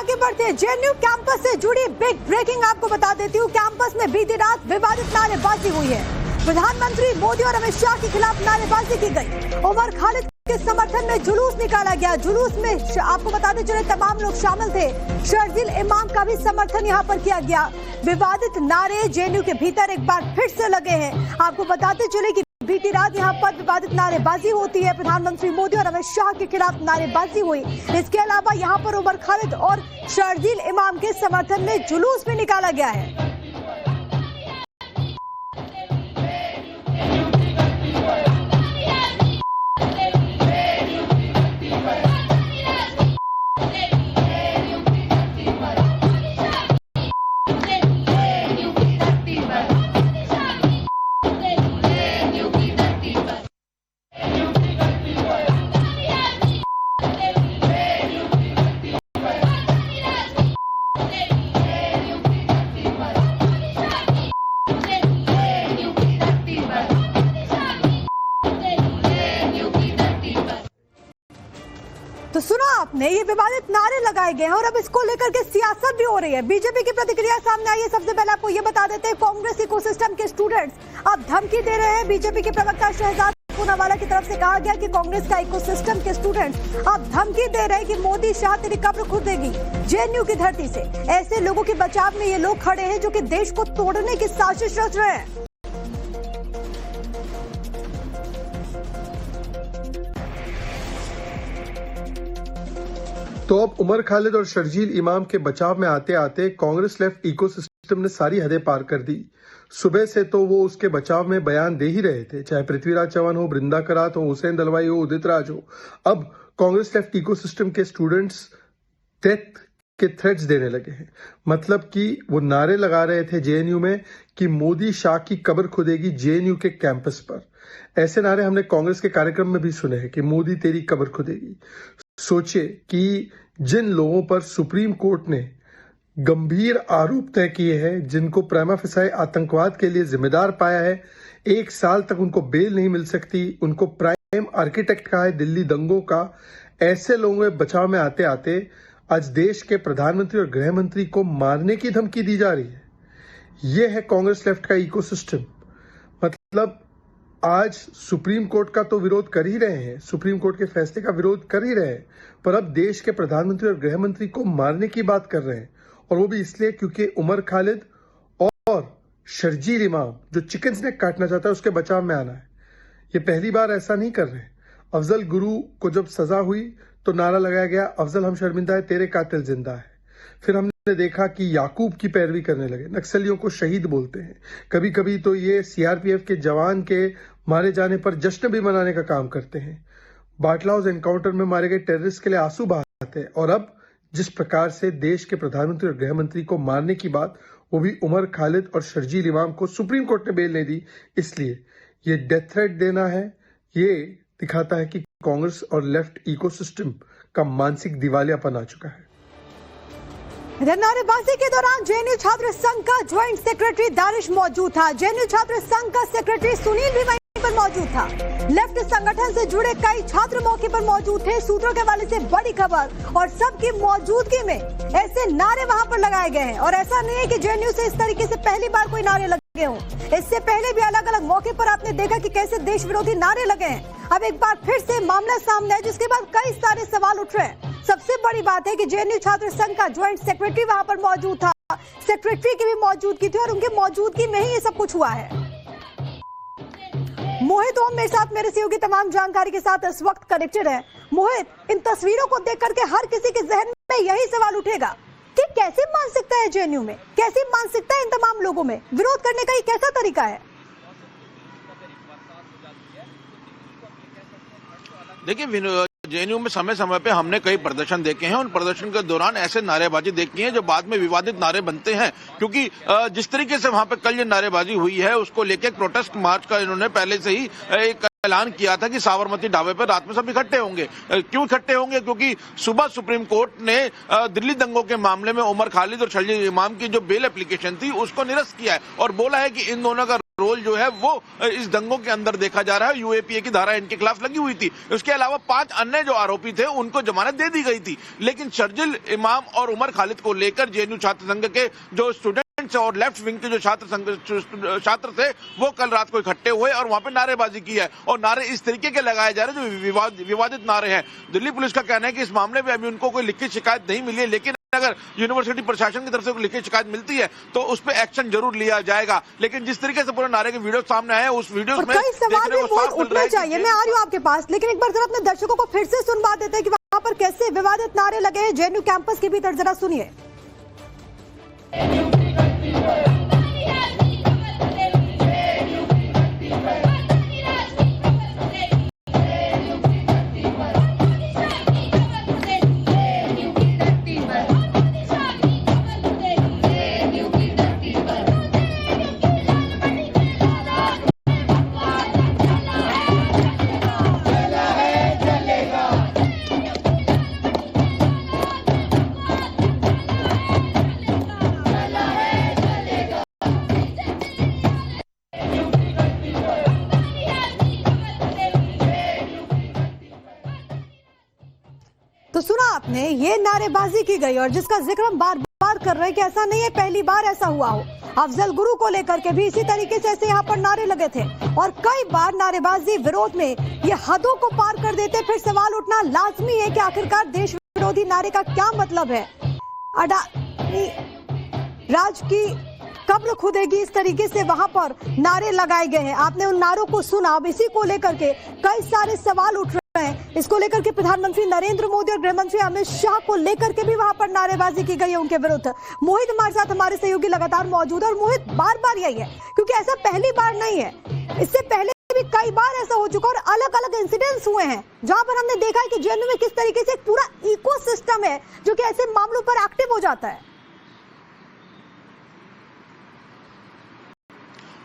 आगे बढ़ते हैं, जेएनयू कैंपस से जुड़ी बिग ब्रेकिंग आपको बता देती हूँ। कैंपस में बीती रात विवादित नारेबाजी हुई है। प्रधानमंत्री मोदी और अमित शाह के खिलाफ नारेबाजी की गई। उमर खालिद के समर्थन में जुलूस निकाला गया। जुलूस में आपको बताते चले तमाम लोग शामिल थे। शर्जील इमाम का भी समर्थन यहाँ पर किया गया। विवादित नारे जेएनयू के भीतर एक बार फिर से लगे हैं। आपको बताते चले कि बीती रात यहाँ पर विवादित नारेबाजी होती है। प्रधानमंत्री मोदी और अमित शाह के खिलाफ नारेबाजी हुई। इसके अलावा यहाँ पर उमर खालिद और शर्जील इमाम के समर्थन में जुलूस भी निकाला गया है। तो सुना आपने, ये विवादित नारे लगाए गए हैं और अब इसको लेकर के सियासत भी हो रही है। बीजेपी की प्रतिक्रिया सामने आई है। सबसे पहले आपको ये बता देते हैं, कांग्रेस इकोसिस्टम के स्टूडेंट्स अब धमकी दे रहे हैं। बीजेपी के प्रवक्ता शहजाद पूनावाला की तरफ से कहा गया कि कांग्रेस का इकोसिस्टम के स्टूडेंट्स अब धमकी दे रहे हैं कि मोदी शाह तेरी कब्र खुदेगी जेएनयू की धरती से। ऐसे लोगों के बचाव में ये लोग खड़े हैं जो कि देश को तोड़ने की साजिश रच रहे हैं। तो अब उमर खालिद और शर्जील इमाम के बचाव में आते आते कांग्रेस लेफ्ट इकोसिस्टम ने सारी हदें पार कर दी। सुबह से तो वो उसके बचाव में बयान दे ही रहे थे, चाहे पृथ्वीराज चौहान हो, बृंदा करात हो, हुसैन दलवाई हो, उदित राज हो। अब कांग्रेस लेफ्ट इकोसिस्टम के स्टूडेंट्स डेथ के थ्रेट्स देने लगे हैं। मतलब कि वो नारे लगा रहे थे जेएनयू में कि मोदी शाह की कब्र खुदेगी जेएनयू के कैंपस पर। ऐसे नारे हमने कांग्रेस के कार्यक्रम में भी सुने हैं कि मोदी तेरी कब्र खुदेगी। सोचिए कि जिन लोगों पर सुप्रीम कोर्ट ने गंभीर आरोप तय किए हैं, जिनको प्रेमा फसाए आतंकवाद के लिए जिम्मेदार पाया है, 1 साल तक उनको बेल नहीं मिल सकती, उनको प्राइम आर्किटेक्ट कहा है दिल्ली दंगों का, ऐसे लोगों में बचाव में आते आते आज देश के प्रधानमंत्री और गृह मंत्री को मारने की धमकी दी जा रही है। यह है कांग्रेस लेफ्ट का इकोसिस्टम। मतलब आज सुप्रीम कोर्ट का तो विरोध कर ही रहे हैं, सुप्रीम कोर्ट के फैसले का विरोध कर ही रहे हैं, पर अब देश के प्रधानमंत्री और गृह मंत्री को मारने की बात कर रहे हैं। और वो भी इसलिए क्योंकि उमर खालिद और शर्जील इमाम जो चिकन स्नैक काटना चाहता है उसके बचाव में आना है। ये पहली बार ऐसा नहीं कर रहे। अफजल गुरु को जब सजा हुई तो नारा लगाया गया, अफजल हम शर्मिंदा है, तेरे कातिल जिंदा है। फिर हमने देखा कि याकूब की पैरवी करने लगे, नक्सलियों को शहीद बोलते हैं। कभी कभी तो ये सीआरपीएफ के जवान के मारे जाने पर जश्न भी मनाने का काम करते हैं। बाटला हाउस एनकाउंटर में मारे गए टेररिस्ट के लिए आंसू बहाते हैं। और अब जिस प्रकार से देश के प्रधानमंत्री और गृह मंत्री को मारने की बात, वो भी उमर खालिद और शर्जील इमाम को सुप्रीम कोर्ट ने बेल नहीं दी, इसलिए ये डेथ थ्रेट देना है। ये दिखाता है कि कांग्रेस और लेफ्ट इकोसिस्टम का मानसिक दिवालियापन आ चुका है। नारेबाजी के दौरान जेएनयू छात्र संघ का ज्वाइंट सेक्रेटरी दानिश मौजूद था। जेएनयू छात्र संघ का सेक्रेटरी सुनील भी वहीं पर मौजूद था। लेफ्ट संगठन से जुड़े कई छात्र मौके पर मौजूद थे। सूत्रों के हवाले से बड़ी खबर, और सबकी मौजूदगी में ऐसे नारे वहां पर लगाए गए हैं। और ऐसा नहीं है कि जेएनयू से इस तरीके से पहली बार कोई नारे लगे हों। इससे पहले भी अलग अलग मौके पर आपने देखा कि कैसे देश विरोधी नारे लगे हैं। अब एक बार फिर से मामला सामने है, जिसके बाद कई सारे सवाल उठ रहे हैं। सबसे बड़ी बात है कि जेएनयू छात्र संघ का ज्वाइंट सेक्रेटरी वहां पर मौजूद था, सेक्रेटरी की भी मौजूदगी थी, और उनके मौजूदगी में ही ये सब कुछ हुआ है। मोहित ओम मेरे साथ, मेरे सहयोगी तमाम जानकारी के साथ इस वक्त कनेक्टेड है। मोहित, इन तस्वीरों को देख करके हर किसी के जहन में यही सवाल उठेगा कि कैसे मानसिकता है जेएनयू में, कैसी मानसिकता है इन तमाम लोगों में, विरोध करने का ये कैसा तरीका है? देखिए, जेएनयू में समय समय पे हमने कई प्रदर्शन देखे हैं। उन प्रदर्शन के दौरान ऐसे नारेबाजी देखी है जो बाद में विवादित नारे बनते हैं, क्योंकि जिस तरीके से वहां पे कल ये नारेबाजी हुई है उसको लेकर प्रोटेस्ट मार्च का इन्होंने पहले से ही एक ऐलान किया था कि साबरमती ढाबे पर रात में सब इकट्ठे होंगे। क्यों इकट्ठे होंगे? क्योंकि सुबह सुप्रीम कोर्ट ने दिल्ली दंगों के मामले में उमर खालिद और शर्जील इमाम की जो बेल एप्लीकेशन थी उसको निरस्त किया है और बोला है कि इन दोनों का रोल जो है वो इस दंगों के अंदर देखा जा रहा है। यूएपीए की धारा इनके खिलाफ लगी हुई थी। उसके अलावा 5 अन्य जो आरोपी थे उनको जमानत दे दी गई थी, लेकिन शर्जील इमाम और उमर खालिद को लेकर जेएनयू छात्र संघ के जो स्टूडेंट्स और लेफ्ट विंग के जो छात्र थे वो कल रात को इकट्ठे हुए और वहां पे नारेबाजी की है और नारे इस तरीके के लगाए जा रहे हैं जो विवादित नारे हैं। दिल्ली पुलिस का कहना है कि इस मामले में अभी उनको कोई लिखित शिकायत नहीं मिली है, लेकिन अगर यूनिवर्सिटी प्रशासन की तरफ से कोई लिखित शिकायत मिलती है तो उस पर एक्शन जरूर लिया जाएगा। लेकिन जिस तरीके से पूरे नारे के वीडियो सामने आए उस वीडियो में कई सवाल भी उठने चाहिए। मैं आ रही हूँ आपके पास, लेकिन एक बार जरा अपने दर्शकों को फिर से सुनवा देते हैं कि वहां पर कैसे विवादित नारे लगे हैं जेएनयू कैंपस के भीतर, जरा सुनिए। तो सुना आपने, ये नारेबाजी की गई और जिसका जिक्र हम बार बार कर रहे हैं कि ऐसा नहीं है पहली बार ऐसा हुआ हो। अफजल गुरु को लेकर के भी इसी तरीके से ऐसे यहाँ पर नारे लगे थे और कई बार नारेबाजी विरोध में ये हदों को पार कर देते। फिर सवाल उठना लाजमी है कि आखिरकार देश विरोधी नारे का क्या मतलब है। राज की कब्र खुदेगी, इस तरीके से वहां पर नारे लगाए गए हैं। आपने उन नारों को सुना। अब इसी को लेकर के कई सारे सवाल उठ रहे हैं। इसको लेकर के प्रधानमंत्री नरेंद्र मोदी और गृह मंत्री अमित शाह को लेकर के भी वहां पर नारेबाजी की गई है उनके विरुद्ध। मोहित हमारे साथ, हमारे सहयोगी लगातार मौजूद है। और मोहित, बार बार यही है क्योंकि ऐसा पहली बार नहीं है, इससे पहले भी कई बार ऐसा हो चुका और अलग अलग इंसिडेंट्स हुए हैं जहां पर हमने देखा है कि जेएनयू में किस तरीके से एक पूरा इकोसिस्टम है जो कि ऐसे मामलों पर एक्टिव हो जाता है।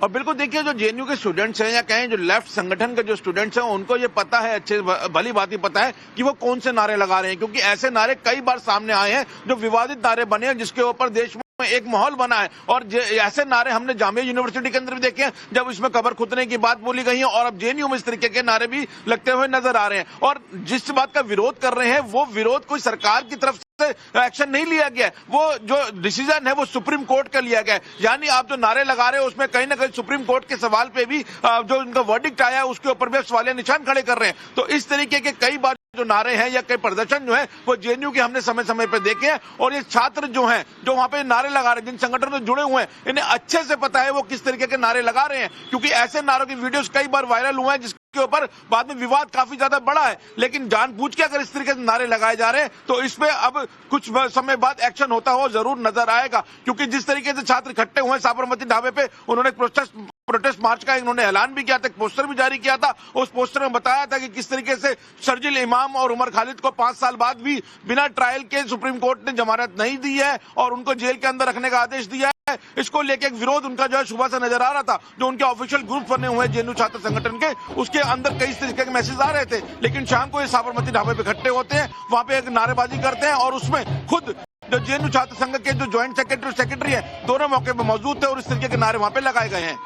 और बिल्कुल देखिए, जो जेएनयू के स्टूडेंट्स हैं या कहें जो लेफ्ट संगठन के जो स्टूडेंट्स हैं उनको ये पता है, अच्छे भली बात ही पता है कि वो कौन से नारे लगा रहे हैं, क्योंकि ऐसे नारे कई बार सामने आए हैं जो विवादित नारे बने हैं जिसके ऊपर देश में एक माहौल बना है। और ऐसे नारे हमने जामिया यूनिवर्सिटी के अंदर भी देखे हैं जब इसमें कब्र खुदने की बात बोली गई है और अब जेएनयू में इस तरीके के नारे भी लगते हुए नजर आ रहे हैं। और जिस बात का विरोध कर रहे हैं वो विरोध कोई सरकार की तरफ एक्शन नहीं लिया गया, वो जो डिसीजन है वो सुप्रीम कोर्ट का लिया गया है। यानी आप जो नारे लगा रहे हो उसमें कहीं ना कहीं सुप्रीम कोर्ट के सवाल पे भी जो उनका वर्डिक्ट आया है उसके ऊपर भी सवालिया निशान खड़े कर रहे हैं। तो इस तरीके के कई बार जो नारे हैं या कई प्रदर्शन जो है वो जेएनयू के हमने समय समय पर देखे हैं। और ये छात्र जो हैं जो वहां पे नारे लगा रहे हैं, जिन संगठनों से जुड़े हुए हैं, इन्हें अच्छे से पता है वो किस तरीके के नारे लगा रहे हैं, क्योंकि ऐसे नारों की वीडियोस कई बार वायरल हुए हैं जिसके ऊपर बाद में विवाद काफी ज्यादा बड़ा है। लेकिन जानबूझ के अगर इस तरीके से नारे लगाए जा रहे हैं तो इस पे अब कुछ समय बाद एक्शन होता हुआ जरूर नजर आएगा, क्योंकि जिस तरीके से छात्र इकट्ठे हुए साबरमती ढाबे पे, उन्होंने प्रोटेस्ट मार्च का इन्होंने ऐलान भी किया था, पोस्टर भी जारी किया था। उस पोस्टर में बताया था कि किस तरीके से शर्जील इमाम और उमर खालिद को 5 साल बाद भी बिना ट्रायल के सुप्रीम कोर्ट ने जमानत नहीं दी है और उनको जेल के अंदर रखने का आदेश दिया है। इसको लेके एक विरोध उनका जो है सुबह से नजर आ रहा था। जो उनके ऑफिशियल ग्रुप बने हुए हैं जेएनयू छात्र संगठन के, उसके अंदर कई तरीके के मैसेज आ रहे थे। लेकिन शाम को ये साबरमती ढाबे पे इकट्ठे होते हैं, वहां पे एक नारेबाजी करते हैं और उसमें खुद जो जेएनयू छात्र संघ के जो ज्वाइंट सेक्रेटरी है दोनों मौके पर मौजूद थे और इस तरीके के नारे वहां पे लगाए गए हैं।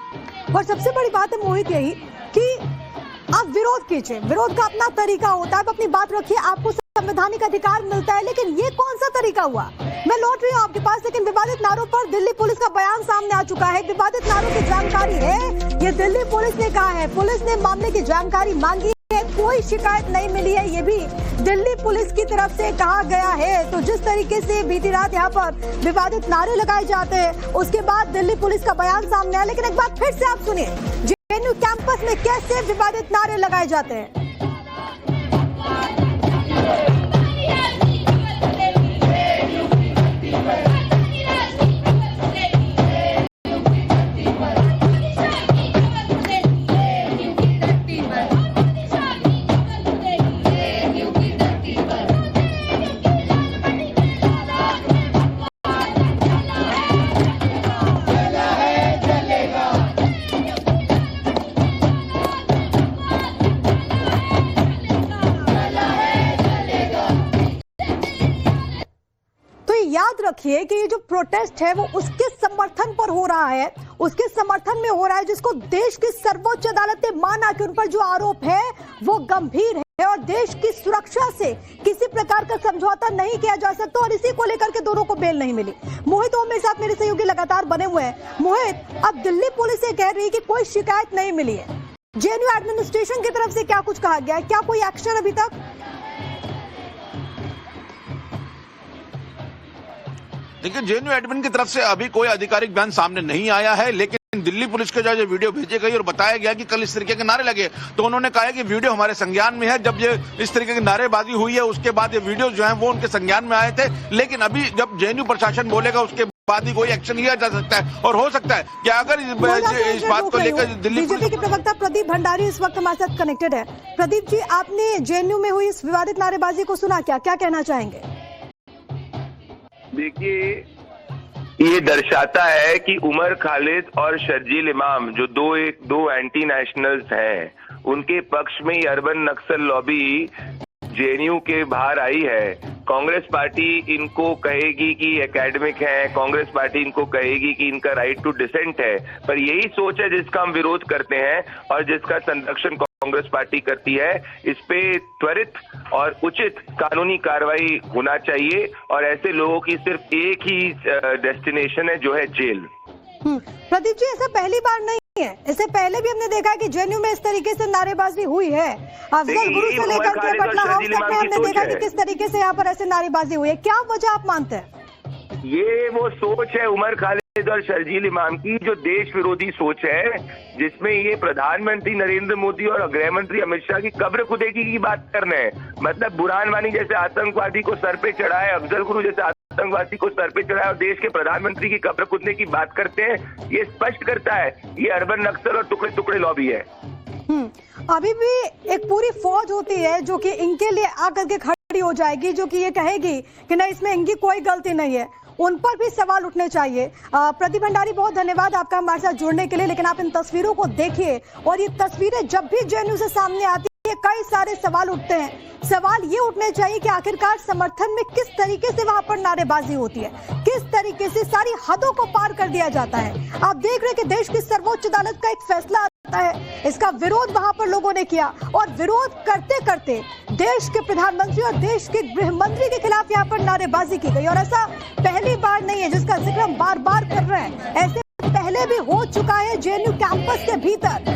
और सबसे बड़ी बात है मोहित यही कि आप विरोध कीजिए, विरोध का अपना तरीका होता है, आप अपनी बात रखिए, आपको संवैधानिक अधिकार मिलता है। लेकिन ये कौन सा तरीका हुआ? मैं लौट रही हूँ आपके पास, लेकिन विवादित नारों पर दिल्ली पुलिस का बयान सामने आ चुका है। विवादित नारों की जानकारी है, ये दिल्ली पुलिस ने कहा है। पुलिस ने मामले की जानकारी मांगी है, कोई शिकायत नहीं मिली है, ये भी दिल्ली पुलिस की तरफ से कहा गया है। तो जिस तरीके से बीती रात यहाँ पर विवादित नारे लगाए जाते हैं, उसके बाद दिल्ली पुलिस का बयान सामने आया। लेकिन एक बात फिर से आप सुनिए, जेएनयू कैंपस में कैसे विवादित नारे लगाए जाते हैं। याद रखिए कि ये जो प्रोटेस्ट है वो उसके समर्थन पर हो रहा है, उसके समर्थन में हो रहा है जिसको देश की सर्वोच्च अदालत ने माना कि उन पर जो आरोप है वो गंभीर है और देश की सुरक्षा से किसी प्रकार का समझौता नहीं किया जा सकता और इसी को लेकर के दोनों को बेल नहीं मिली। मोहित ओम मेरे साथ मेरे सहयोगी लगातार बने हुए हैं। मोहित, अब दिल्ली पुलिस ये कह रही है कि कोई शिकायत नहीं मिली है, जेएनयू एडमिनिस्ट्रेशन की तरफ से क्या कुछ कहा गया है, क्या कोई एक्शन अभी तक? देखिए, जेएनयू एडमिन की तरफ से अभी कोई आधिकारिक बयान सामने नहीं आया है, लेकिन दिल्ली पुलिस के जो वीडियो भेजे गई और बताया गया कि कल इस तरीके के नारे लगे, तो उन्होंने कहा है कि वीडियो हमारे संज्ञान में है। जब ये इस तरीके की नारेबाजी हुई है उसके बाद ये वीडियो जो है वो उनके संज्ञान में आए थे, लेकिन अभी जब जेएनयू प्रशासन बोलेगा उसके बाद ही कोई एक्शन लिया जा सकता है। और हो सकता है कि अगर इस बात को लेकर दिल्ली बीजेपी के प्रवक्ता प्रदीप भंडारी इस वक्त हमारे साथ कनेक्टेड है। प्रदीप जी, आपने जेएनयू में हुई इस विवादित नारेबाजी को सुना, क्या कहना चाहेंगे? देखिए, ये दर्शाता है कि उमर खालिद और शर्जील इमाम जो दो एंटी नेशनल्स हैं, उनके पक्ष में ये अर्बन नक्सल लॉबी जेएनयू के बाहर आई है। कांग्रेस पार्टी इनको कहेगी कि एकेडमिक है, कांग्रेस पार्टी इनको कहेगी कि इनका राइट टू डिसेंट है, पर यही सोच है जिसका हम विरोध करते हैं और जिसका संरक्षण कांग्रेस पार्टी करती है। इस पे त्वरित और उचित कानूनी कार्रवाई होना चाहिए और ऐसे लोगों की सिर्फ एक ही डेस्टिनेशन है, जो है जेल। प्रदीप जी, ऐसा पहली बार नहीं है, इससे पहले भी हमने देखा कि जेएनयू में इस तरीके से नारेबाजी हुई है। अफजल गुरु से लेकर के पटना हाउस तक में हमने देखा कि किस तरीके से यहाँ पर ऐसे नारेबाजी हुई है। क्या वजह आप मानते हैं? ये वो सोच है उमर खालिद और शर्जील इमाम की, जो देश विरोधी सोच है, जिसमें ये प्रधानमंत्री नरेंद्र मोदी और गृह मंत्री अमित शाह की कब्र खुदेगी की बात कर रहे हैं। मतलब बुरहान वानी जैसे आतंकवादी को सर पे चढ़ाए, अफजल गुरु जैसे आतंकवादी को सर पे चढ़ाए और देश के प्रधानमंत्री की कब्र खुदने की बात करते हैं। ये स्पष्ट करता है ये अर्बन नक्सल और टुकड़े टुकड़े लॉबी है। अभी भी एक पूरी फौज होती है जो कि इनके लिए आकर के खड़ी हो जाएगी, जो कि ये कहेगी कि नहीं, इसमें इनकी कोई गलती नहीं है। उन पर भी सवाल उठने चाहिए। प्रदीप भंडारी, बहुत धन्यवाद आपका हमारे साथ जुड़ने के लिए। लेकिन आप इन तस्वीरों को देखिए और ये तस्वीरें जब भी जेएनयू से सामने आती है कई सारे सवाल उठते हैं। सवाल ये उठने चाहिए कि आखिरकार समर्थन में किस तरीके से वहां पर नारेबाजी होती है, किस तरीके से सारी हदों को पार कर दिया जाता है। आप देख रहे हैं कि देश की सर्वोच्च अदालत का एक फैसला आता है, इसका विरोध वहां पर लोगों ने किया और विरोध करते करते देश के प्रधानमंत्री और देश के गृह मंत्री के खिलाफ यहाँ पर नारेबाजी की गई। और ऐसा पहली बार नहीं है जिसका जिक्र हम बार बार कर रहे हैं, ऐसे पहले भी हो चुका है जेएनयू कैंपस के भीतर।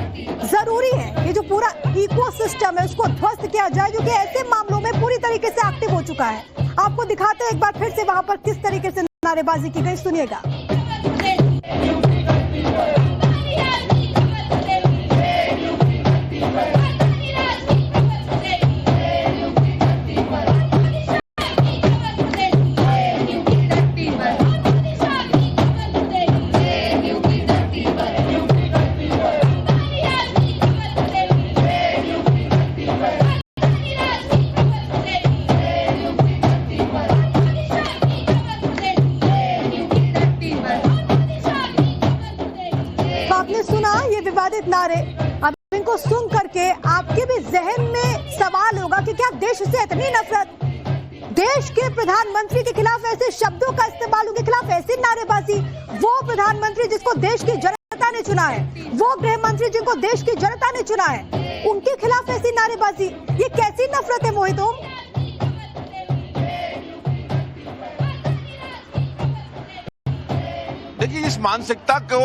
जरूरी है कि जो पूरा इकोसिस्टम है उसको ध्वस्त किया जाए, जो कि ऐसे मामलों में पूरी तरीके से एक्टिव हो चुका है। आपको दिखाते हैं एक बार फिर से वहां पर किस तरीके से नारेबाजी की गई, सुनिएगा। विवादित नारे, अब इनको सुन करके आपके भी जहन में सवाल होगा कि क्या देश से इतनी नफरत, देश के प्रधानमंत्री के खिलाफ ऐसे शब्दों का इस्तेमाल, उनके खिलाफ ऐसी नारेबाजी। वो प्रधानमंत्री जिसको देश की जनता ने चुना है, वो गृह मंत्री जिनको देश की जनता ने चुना है, उनके खिलाफ ऐसी नारेबाजी, ये कैसी नफरत है मोहित ओम? देखिए, इस मानसिकता को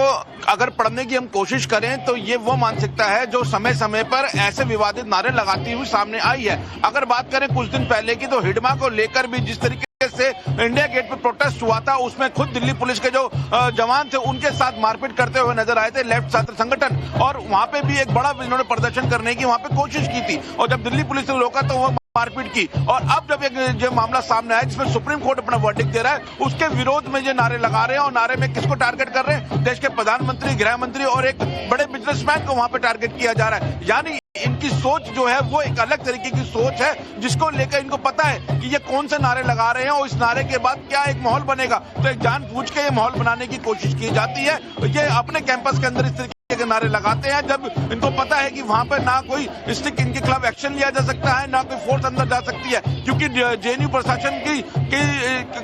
अगर पढ़ने की हम कोशिश करें तो ये वो मानसिकता है जो समय समय पर ऐसे विवादित नारे लगाती हुई सामने आई है। अगर बात करें कुछ दिन पहले की, तो हिडमा को लेकर भी जिस तरीके से इंडिया गेट पर प्रोटेस्ट हुआ था, उसमें खुद दिल्ली पुलिस के जो जवान थे उनके साथ मारपीट करते हुए नजर आए थे लेफ्ट छात्र संगठन, और वहां पे भी एक बड़ा इन्होंने प्रदर्शन करने की वहां पे कोशिश की थी, और जब दिल्ली पुलिस ने रोका तो वो मारपीट की। और अब जब एक जो मामला सामने आया जिसमें सुप्रीम कोर्ट अपना वर्डिक्ट दे रहा है, उसके विरोध में ये नारे लगा रहे हैं, और नारे में किसको टारगेट कर रहे हैं? देश के प्रधानमंत्री, गृह मंत्री और एक बड़े बिजनेसमैन को वहां पे टारगेट किया जा रहा है। यानी इनकी सोच जो है वो एक अलग तरीके की सोच है, जिसको लेकर इनको पता है कि ये कौन से नारे लगा रहे हैं और इस नारे के बाद क्या एक माहौल बनेगा। तो एक जानबूझ के ये माहौल बनाने की कोशिश की जाती है। ये अपने कैंपस के अंदर इस तरीके के नारे लगाते हैं जब इनको पता है कि वहां पर ना कोई स्ट्रिक्ट इनके खिलाफ एक्शन लिया जा सकता है, ना कोई फोर्स अंदर जा सकती है, क्योंकि जेएनयू प्रशासन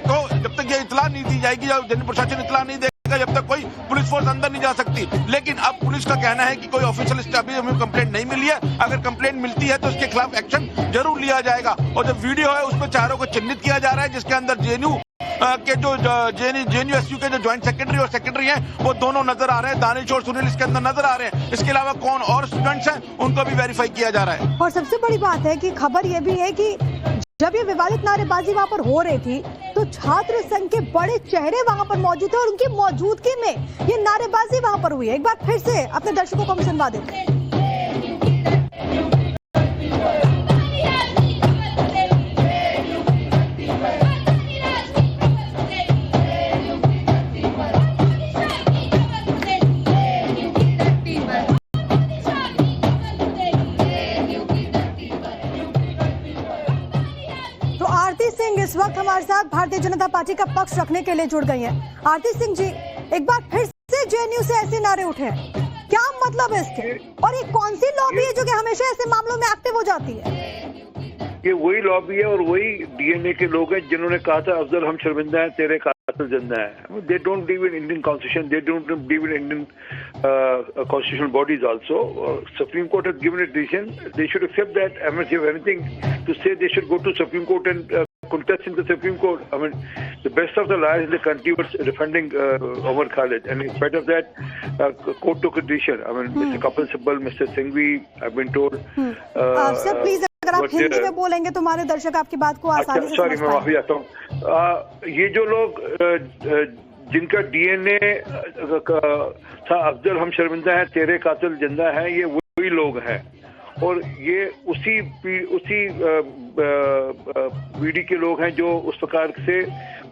को जब तक ये इतला नहीं दी जाएगी, जेएनयू प्रशासन इतला नहीं देगा, जब तक कोई पुलिस फोर्स अंदर नहीं जा सकती। लेकिन अब पुलिस का कहना है कि कोई ऑफिशियल अभी हमें कंप्लेंट नहीं मिली है, अगर कंप्लेंट मिलती है तो उसके खिलाफ एक्शन जरूर लिया जाएगा। और जो वीडियो है उसमें चारों को चिन्हित किया जा रहा है, जिसके अंदर जेएनयू के जो जेएनयू के जो ज्वाइंट सेक्रेटरी और सेक्रेटरी हैं वो दोनों नजर आ रहे हैं, दानिश और सुनील इसके अंदर नजर आ रहे हैं। इसके अलावा कौन और स्टूडेंट्स हैं उनको भी वेरीफाई किया जा रहा है। और सबसे बड़ी बात है कि खबर ये भी है कि जब ये विवादित नारेबाजी वहां पर हो रही थी तो छात्र संघ के बड़े चेहरे वहां पर मौजूद थे और उनकी मौजूदगी में ये नारेबाजी वहां पर हुई है। एक बार फिर से अपने दर्शकों को हम सुनवा देते हैं। आरती सिंह इस वक्त हमारे साथ भारतीय जनता पार्टी का पक्ष रखने के लिए जुड़ गई हैं। आरती सिंह जी, एक बार फिर से जेएनयू से ऐसे नारे उठे हैं, क्या मतलब है इसके? और ये कौन सी लॉबी है जो कि हमेशा ऐसे मामलों में एक्टिव हो जाती है? ये वही लॉबी है और वही डीएनए के लोग हैं जिन्होंने कहा था अफजल हम शर्मिंदा है, तेरे कातिल जिंदा है। They don't believe in Indian constitution, they don't believe in Indian constitutional bodies also. Supreme Court has given a decision. They should accept that. I mean, if you have anything to say, they should go to Supreme Court and contest in the Supreme Court. I mean, the best of the lawyers in the country were defending Umar Khalid, and in spite of that, court took a decision. I mean, Mr. Kapil Sibal, Mr. Singhvi, I've been told. Sir please अगर आप हिंदी में बोलेंगे तो हमारे दर्शक आपकी बात को आसानी से सॉरी मैं माफी चाहता हूँ। ये जो लोग जिनका डीएनए था अफजल हम शर्मिंदा है, तेरे कातिल जिंदा है, ये वही लोग हैं और ये उसी पीढ़ी के लोग हैं जो उस प्रकार से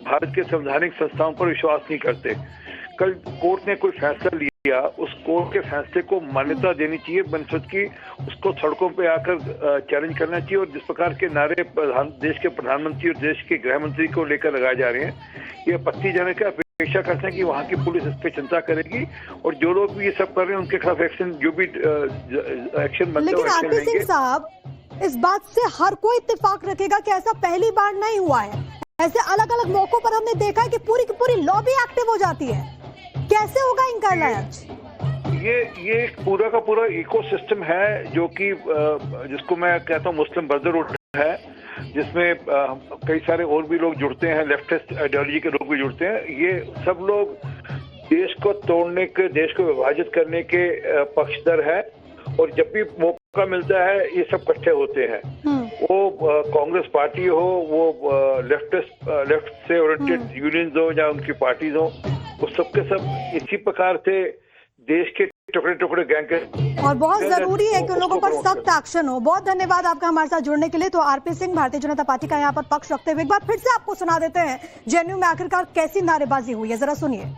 भारत के संवैधानिक संस्थाओं पर विश्वास नहीं करते। कल कोर्ट ने कोई फैसला लिया, उस कोर्ट के फैसले को मान्यता देनी चाहिए, बनस्पत की उसको सड़कों पे आकर चैलेंज करना चाहिए। और जिस प्रकार के नारे देश के प्रधानमंत्री और देश के गृह मंत्री को लेकर लगाए जा रहे हैं, ये आपत्तिजनक है। अपेक्षा करते हैं कि वहाँ की पुलिस इस पे चिंता करेगी और जो लोग भी ये सब कर रहे हैं उनके खिलाफ एक्शन, जो भी एक्शन बनता है। लेकिन आरती सिंह साहब, इस बात से हर कोई इत्तेफाक रखेगा कि ऐसा पहली बार नहीं हुआ है। ऐसे अलग अलग मौकों पर हमने देखा है कि पूरी की पूरी लॉबी एक्टिव हो जाती है। कैसे होगा इनका इलाज? ये पूरा का पूरा इकोसिस्टम है जो कि जिसको मैं कहता हूँ मुस्लिम ब्रदरहुड है, जिसमें कई सारे और भी लोग जुड़ते हैं, लेफ्टिस्ट आइडियोलॉजी के लोग भी जुड़ते हैं। ये सब लोग देश को तोड़ने के, देश को विभाजित करने के पक्षधर है और जब भी मौका मिलता है ये सब इकट्ठे होते हैं। वो कांग्रेस पार्टी हो, वो लेफ्ट से ओरिएंटेड यूनियंस हो या उनकी पार्टीज हो, वो सबके सब इसी प्रकार से देश के टुकड़े टुकड़े गैंग के। और बहुत जरूरी है कि उन लोगों पर सख्त एक्शन हो। बहुत धन्यवाद आपका हमारे साथ जुड़ने के लिए। तो आरपी सिंह भारतीय जनता पार्टी का यहाँ पर पक्ष रखते हुए एक बार फिर से आपको सुना देते हैं जेएनयू में आखिरकार कैसी नारेबाजी हुई है, जरा सुनिए।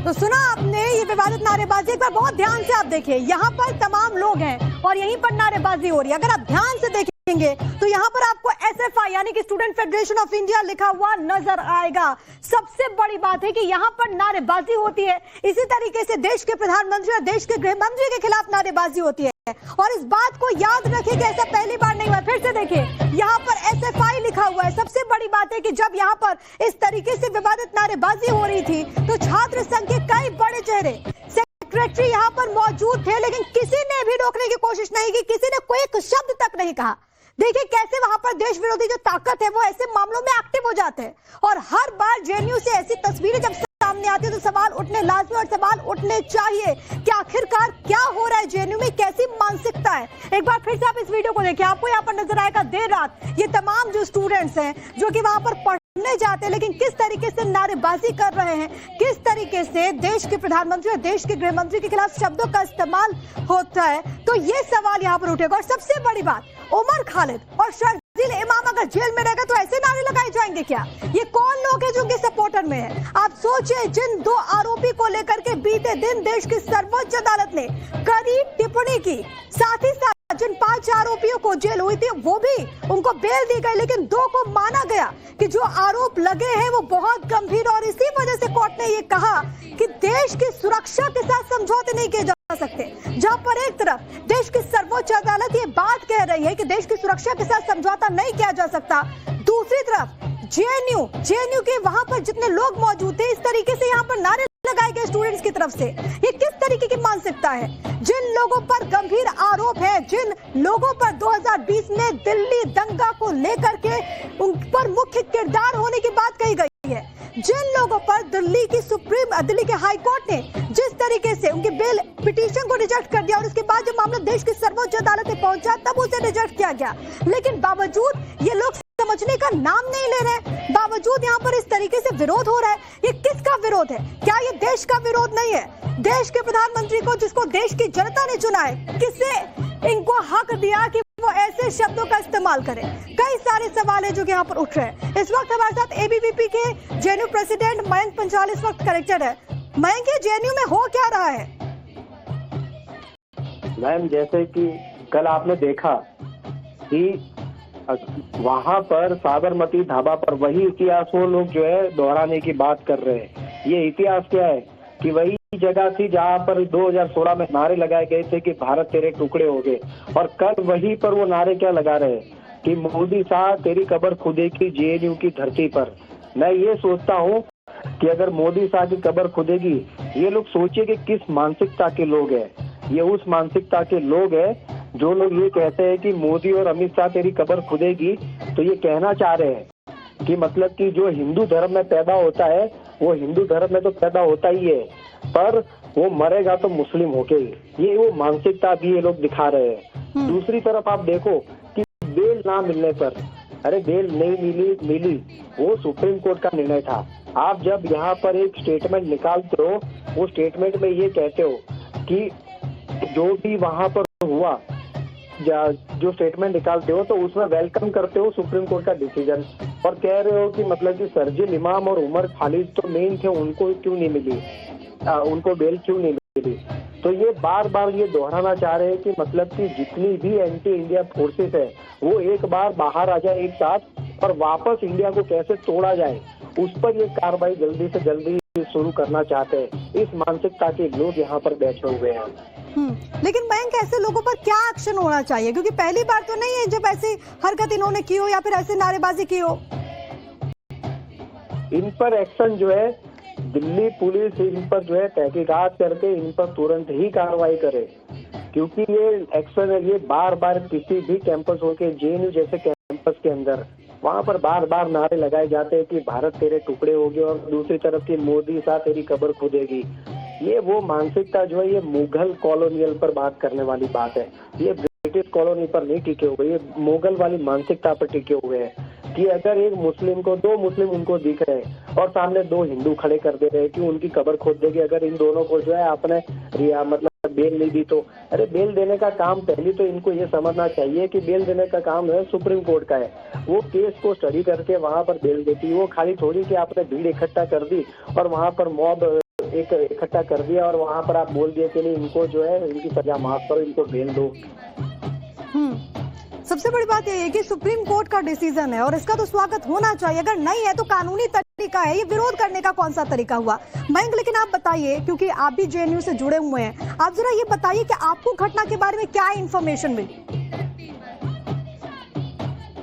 तो सुना आपने ये विवादित नारेबाजी। एक बार बहुत ध्यान से आप देखिए, यहाँ पर तमाम लोग हैं और यहीं पर नारेबाजी हो रही है। अगर आप ध्यान से देखेंगे तो यहाँ पर आपको एसएफआई यानी कि स्टूडेंट फेडरेशन ऑफ इंडिया लिखा हुआ नजर आएगा। सबसे बड़ी बात है कि यहाँ पर नारेबाजी होती है। इसी तरीके से देश के प्रधानमंत्री और देश के गृह मंत्री के खिलाफ नारेबाजी होती है। और इस बात को याद रखिए कि ऐसा पहली बार नहीं हुआ। फिर से देखिए, यहाँ पर SFI लिखा हुआ है। सबसे बड़ी बात है कि जब यहाँ पर इस तरीके से विवादित नारेबाजी हो रही थी तो छात्र संघ के कई बड़े चेहरे, सेक्रेटरी यहाँ पर मौजूद थे, लेकिन किसी ने भी रोकने की कोशिश नहीं की, किसी ने कोई एक शब्द तक नहीं कहा। देखिए कैसे वहां पर देश विरोधी जो ताकत है वो ऐसे मामलों में एक्टिव हो जाते हैं, और हर बार JNU से ऐसी तस्वीरें जब सामने आती है तो सवाल उठने लाजमी और सवाल उठने चाहिए कि आखिरकार क्या हो रहा है JNU में, कैसी मानसिकता है। एक बार फिर से आप इस वीडियो को देखिए, आपको यहाँ पर नजर आएगा देर रात ये तमाम जो स्टूडेंट्स हैं जो कि वहां पर पढ़ने जाते हैं, लेकिन किस तरीके से नारेबाजी कर रहे हैं, किस तरीके से देश के प्रधानमंत्री और देश के गृह मंत्री के खिलाफ शब्दों का इस्तेमाल होता है, तो ये सवाल यहाँ पर उठेगा। और सबसे बड़ी बात, उमर खालिद और शर्जील इमाम अगर जेल में रहेगा तो ऐसे नारे लगाए जाएंगे क्या? ये कौन लोग हैं जो उनके सपोर्टर में है? आप सोचिए, जिन दो आरोपी को लेकर के बीते दिन देश की सर्वोच्च अदालत ने कड़ी टिप्पणी की, साथ ही साथ जिन 5 आरोपियों को जेल हुई थी वो भी उनको बेल दी गई, लेकिन 2 को माना गया कि जो आरोप लगे हैं वो बहुत गंभीर, और इसी वजह से कोर्ट ने ये कहा कि देश की सुरक्षा के साथ समझौते नहीं किए जा सकते। जहां पर एक तरफ देश की सर्वोच्च अदालत ये बात कह रही है कि देश की सुरक्षा के साथ समझौता नहीं किया जा सकता, दूसरी तरफ JNU के वहां पर जितने लोग मौजूद थे, इस तरीके से यहाँ पर नारे लगाए गए स्टूडेंट्स की तरफ से, ये किस तरीके की मानसिकता है? जिन लोगों पर गंभीर आरोप है, जिन लोगों पर 2020 में दिल्ली दंगा को लेकर के उन पर मुख्य किरदार होने की बात कही गई है, जिन लोगों पर दिल्ली के हाई कोर्ट ने जिस तरीके से उनकी बेल पिटीशन को रिजेक्ट कर दिया, और उसके बाद जब मामला देश की सर्वोच्च अदालत में पहुंचा तब उसे रिजेक्ट किया गया, लेकिन बावजूद ये लोग समझने का नाम नहीं ले रहे, बावजूद यहाँ पर इस तरीके से विरोध हो रहा है। ये किसका विरोध है? क्या ये देश का विरोध नहीं है? देश के प्रधानमंत्री को, जिसको देश की जनता ने चुना है, किसे इनको हक दिया कि वो ऐसे शब्दों का इस्तेमाल करें? कई सारे सवाल है जो कि यहाँ पर उठ रहे हैं। इस वक्त हमारे साथ ABVP के JNU प्रेसिडेंट मयंक पंचाल इस वक्त कनेक्टेड है। मयंक, ये JNU में हो क्या रहा है? मैम, जैसे कि कल आपने देखा कि वहां पर साबरमती ढाबा पर वही इतिहास वो लोग जो है दोहराने की बात कर रहे हैं। ये इतिहास क्या है कि वही जगह थी जहां पर 2016 में नारे लगाए गए थे कि भारत तेरे टुकड़े हो गए, और कल वहीं पर वो नारे क्या लगा रहे हैं कि मोदी साहब तेरी कब्र खुदेगी JNU की धरती पर। मैं ये सोचता हूँ कि अगर मोदी साहब की कब्र खुदेगी, ये लोग सोचिए कि किस मानसिकता के लोग हैं। ये उस मानसिकता के लोग हैं जो लोग ये कहते हैं कि मोदी और अमित शाह तेरी कब्र खुदेगी, तो ये कहना चाह रहे हैं कि मतलब कि जो हिंदू धर्म में पैदा होता है वो हिंदू धर्म में तो पैदा होता ही है, पर वो मरेगा तो मुस्लिम होके ही। ये वो मानसिकता भी ये लोग दिखा रहे हैं। दूसरी तरफ आप देखो कि बेल ना मिलने पर, अरे बेल नहीं मिली वो सुप्रीम कोर्ट का निर्णय था। आप जब यहाँ पर एक स्टेटमेंट निकालते हो, वो स्टेटमेंट में ये कहते हो कि जो भी वहां पर हुआ, जो स्टेटमेंट निकालते हो तो उसमें वेलकम करते हो सुप्रीम कोर्ट का डिसीजन, और कह रहे हो कि मतलब कि शर्जील इमाम और उमर खालिद तो मेन थे, उनको क्यों नहीं मिली, उनको बेल क्यों नहीं मिली। तो ये बार बार ये दोहराना चाह रहे हैं कि मतलब कि जितनी भी एंटी इंडिया फोर्सेस है वो एक बार बाहर आ जाए एक साथ, और वापस इंडिया को कैसे तोड़ा जाए उस पर ये कार्रवाई जल्दी से जल्दी शुरू करना चाहते हैं। इस मानसिकता के लोग यहाँ पर बैठे हुए हैं। लेकिन मयंक, ऐसे लोगों पर क्या एक्शन होना चाहिए? क्योंकि पहली बार तो नहीं है जब ऐसी हरकत इन्होंने की हो या फिर ऐसे नारेबाजी की हो। इन पर एक्शन जो है, दिल्ली पुलिस इन पर जो है तहकीकात करके इन पर तुरंत ही कार्रवाई करे, क्योंकि ये एक्शन है, ये बार बार किसी भी कैंपस हो के JNU जैसे कैंपस के अंदर वहाँ पर बार बार नारे लगाए जाते हैं कि भारत तेरे टुकड़े हो गए, और दूसरी तरफ की मोदी साहब तेरी कब्र खुदेगी। ये वो मानसिकता जो है ये मुगल कॉलोनियल पर बात करने वाली बात है। ये ब्रिटिश कॉलोनी पर नहीं टिके हुए, ये मुगल वाली मानसिकता पर टिके हुए हैं कि अगर एक मुस्लिम को 2 मुस्लिम उनको दिख रहे हैं और सामने 2 हिंदू खड़े कर दे रहे हैं कि उनकी कब्र खोद देगी अगर इन दोनों को जो है आपने मतलब बेल नहीं दी तो। अरे बेल देने का काम पहले तो इनको ये समझना चाहिए कि बेल देने का काम है सुप्रीम कोर्ट का है। वो केस को स्टडी करके वहां पर बेल देती है। वो खाली थोड़ी कि आपने भीड़ इकट्ठा कर दी और वहां पर मॉब एक इकट्ठा कर दिया और वहां पर आप बोल दिए कि नहीं इनको जो है इनकी सजा माफ करो, इनको बेल दो। सबसे बड़ी बात यह है कि सुप्रीम कोर्ट का डिसीजन है और इसका तो स्वागत होना चाहिए। अगर नहीं है तो कानूनी तरीका है, ये विरोध करने का कौन सा तरीका हुआ? मयंक, लेकिन आप बताइए, क्योंकि आप भी जेएनयू से जुड़े हुए हैं, आप जरा ये बताइए कि आपको घटना के बारे में क्या इंफॉर्मेशन मिली?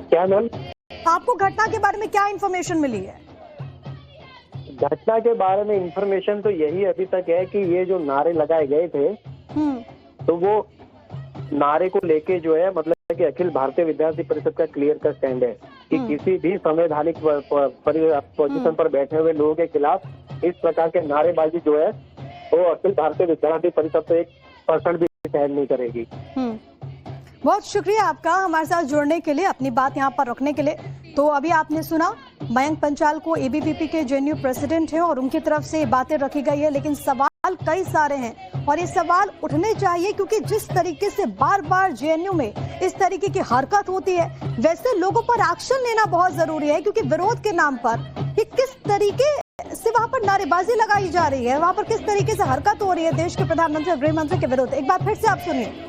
क्या मैम? आपको घटना के बारे में क्या इंफॉर्मेशन मिली है? घटना के बारे में इंफॉर्मेशन तो यही अभी तक है कि ये जो नारे लगाए गए थे, तो वो नारे को लेके जो है, मतलब कि अखिल भारतीय विद्यार्थी परिषद का क्लियर का स्टैंड है कि किसी भी संवैधानिक पोजीशन पर बैठे हुए लोगों के खिलाफ इस प्रकार के नारेबाजी जो है वो अखिल भारतीय विद्यार्थी परिषद तो 1% भी सहन नहीं करेगी। बहुत शुक्रिया आपका हमारे साथ जुड़ने के लिए, अपनी बात यहाँ पर रखने के लिए। तो अभी आपने सुना मयंक पंचाल को, एबीवीपी के जेएनयू प्रेसिडेंट हैं और उनकी तरफ से बातें रखी गई है, लेकिन सवाल कई सारे हैं और ये सवाल उठने चाहिए, क्योंकि जिस तरीके से बार बार जेएनयू में इस तरीके की हरकत होती है, वैसे लोगों पर एक्शन लेना बहुत जरूरी है, क्योंकि विरोध के नाम पर ये किस तरीके से वहां पर नारेबाजी लगाई जा रही है, वहां पर किस तरीके से हरकत हो रही है देश के प्रधानमंत्री और गृह मंत्री के विरुद्ध। एक बार फिर से आप सुनिए।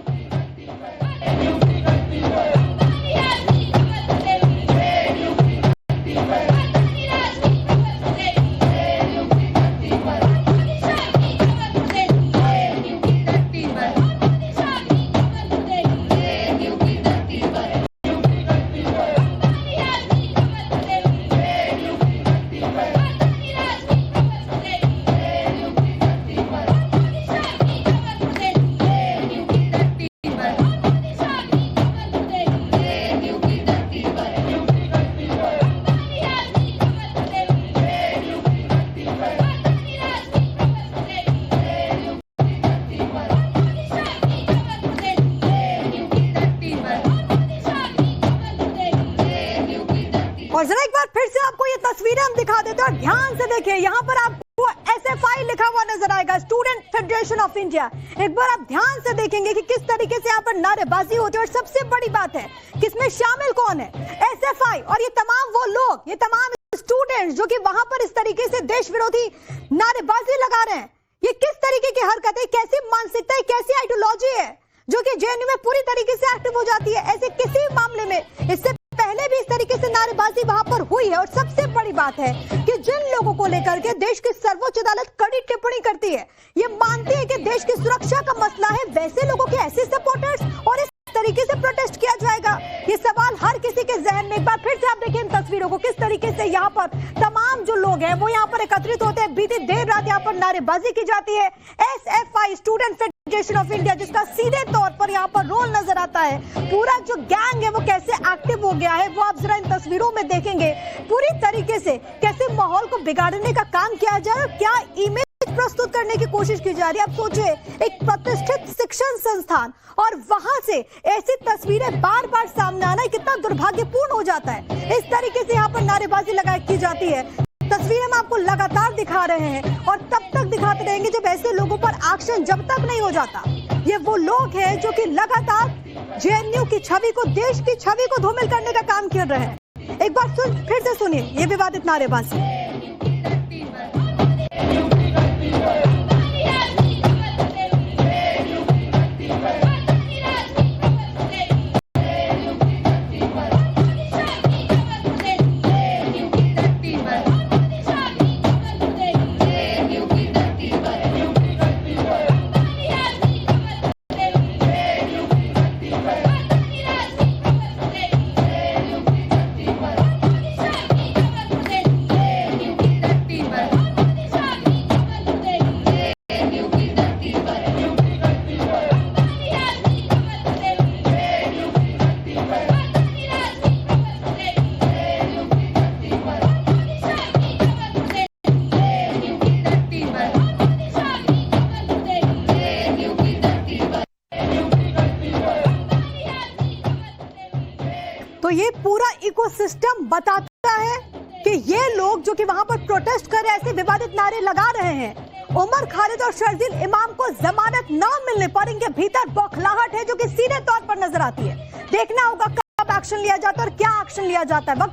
और जरा एक बार फिर से आपको ये तस्वीरें हम दिखा देते हैं और ध्यान से देखिए, यहाँ पर आपको SFI लिखा हुआ नजर आएगा, स्टूडेंट फेडरेशन ऑफ इंडिया। एक बार आप ध्यान से देखेंगे कि किस तरीके से यहाँ पर नारेबाजी होती है और सबसे बड़ी बात है कि इसमें शामिल कौन है, SFI और ये तमाम वो लोग, ये तमाम स्टूडेंट्स जो कि वहां पर इस तरीके से देश विरोधी नारेबाजी लगा रहे हैं। ये किस तरीके की हरकत है, कैसी मानसिकता है, कैसी आइडियोलॉजी है जो कि जेएनयू में पूरी तरीके से एक्टिव हो जाती है। ऐसे किसी मामले में इससे पहले भी इस तरीके से नारेबाजी वहां पर हुई है। और सबसे बड़ी बात है कि जिन लोगों को लेकर के देश की सर्वोच्च अदालत कड़ी टिप्पणी करती है, ये मानती है कि देश की सुरक्षा का मसला है, वैसे लोगों के ऐसे सपोर्टर्स और इस तरीके से प्रोटेस्ट किया जाएगा, ये सवाल हर किसी के जहन में। एक बार फिर से आप देखिए इन तस्वीरों को, किस तरीके से यहाँ पर तमाम जो लोग हैं वो यहाँ पर एकत्रित होते हैं। बीती देर रात यहाँ पर नारेबाजी की जाती है। SFI student federation of India, जिसका सीधे तौर पर यहाँ पर रोल नजर आता है, पूरा जो गैंग है वो कैसे एक्टिव हो गया है वो आप जरा इन तस्वीरों में देखेंगे। पूरी तरीके से कैसे माहौल को बिगाड़ने का काम किया जाए और क्या इमेज प्रस्तुत करने की कोशिश की जा रही है। आप सोचिए, एक प्रतिष्ठित शिक्षण संस्थान और वहां से ऐसी तस्वीरें बार बार सामने आना कितना दुर्भाग्यपूर्ण हो जाता है। इस तरीके से यहाँ पर नारेबाजी लगाई की जाती है। तस्वीरें हम आपको लगातार दिखा रहे हैं और तब तक दिखाते रहेंगे जब ऐसे लोगों पर एक्शन जब तक नहीं हो जाता। ये वो लोग हैं जो कि लगातार जेएनयू की छवि को, देश की छवि को धूमिल करने का काम कर रहे हैं। एक बार फिर से सुनिए ये विवादित नारेबाजी। तो ये पूरा इकोसिस्टम बताता है कि ये लोग जो कि वहां पर प्रोटेस्ट कर रहे हैं, ऐसे विवादित नारे लगा रहे हैं। उमर खालिद और शर्जील इमाम को जमानत न मिलने पर इनके भीतर बौखलाहट है जो कि सीधे तौर पर नजर आती है। देखना होगा कब एक्शन लिया जाता है और क्या एक्शन लिया जाता है। वक्त